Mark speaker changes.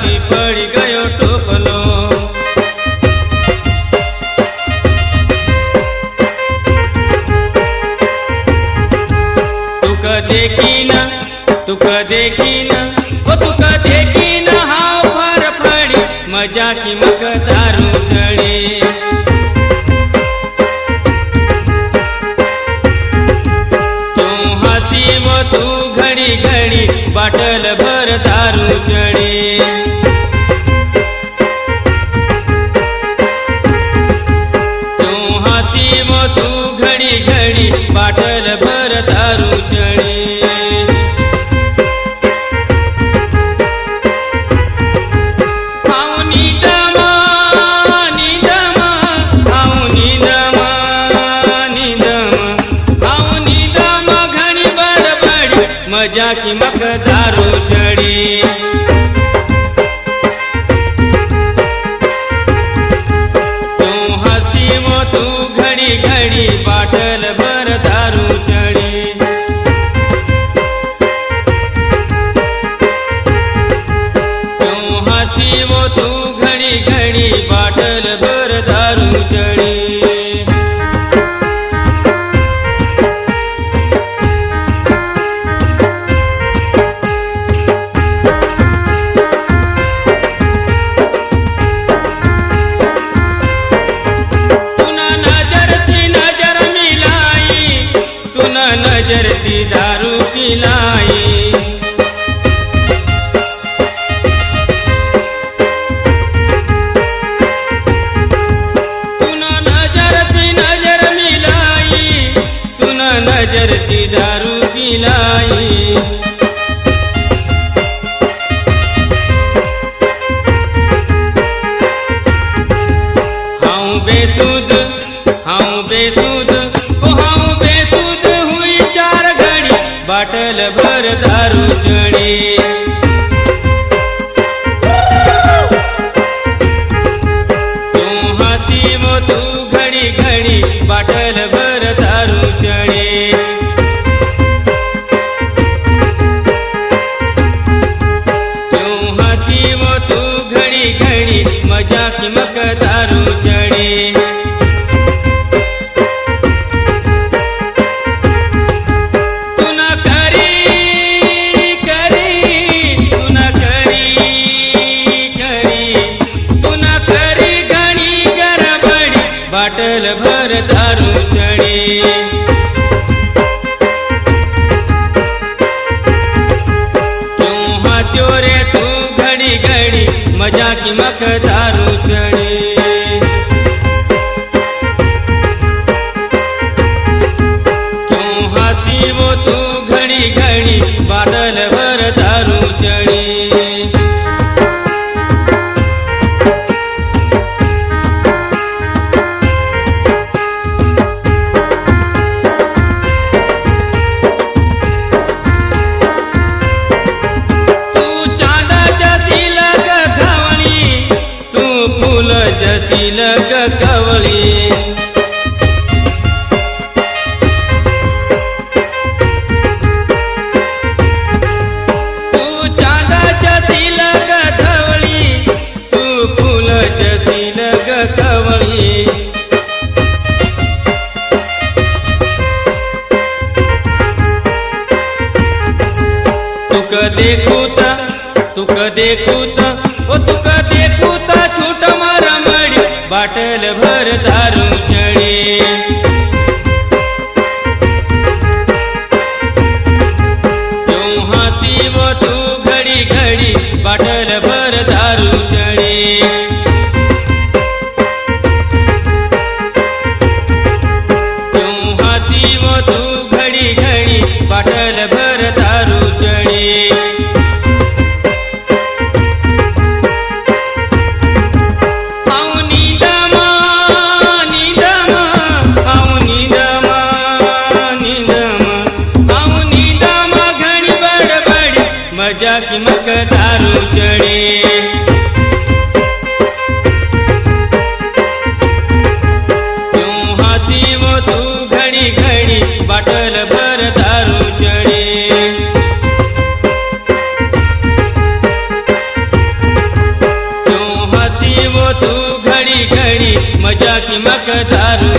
Speaker 1: मजाकी पड़ी गयो टोपलो। तुका देखी ना वो तुका देखी ना हाव फार फड़ी मजाकी मक दारू चढ़ी। तू हंसी वो तू घड़ी घड़ी बाटल भर दारू चढ़ी। तू हंसी वो तू घड़ी घड़ी बाटल भर दारू चढ़ी। मजाकी मक दारू चढ़ी। तू हंसी वो तू घड़ी घड़ी बाटल भर दारू चढ़ी। तू हंसी वो तू घड़ी घड़ी बाटल भर दारू चढ़ी। नजर सी दारू पिलाई। तू नजर सी नजर मिलाई। तू नजर सी दारू पिलाई। हाँ बेसुध बाटल भर दारू चढ़ी। तू हंसी वो तू घड़ी घड़ी बाटल भर दारू चढ़ी। तू हंसी वो तू घड़ी घड़ी मजाकी मक दारू चढ़ी। बाटल भर दारू चढ़ी। तू हंस्यो रे तू घड़ी घड़ी मजाकी मक दारू चढ़ी। तू हंसी वो तू घड़ी घड़ी बाटल भर दारू चढ़ी। जसी लग कवली। तू चांदा जसी लग धवली। तू फूल जसी लग कवली। तुका देखू ता ओ तुका देखू ता छूट मारा मड़ी बाटल भर दारू चढ़ी। तू हंसी वो तू घड़ी घड़ी बाटल भर दारू चढ़ी। तू हंसी वो तू घड़ी घड़ी बाटल भर दारू चढ़ी। मजाकी मक दारू चढ़ी। तू हंसी वो तू घड़ी घड़ी बाटल भर दारू चढ़ी। मजा की मक दारू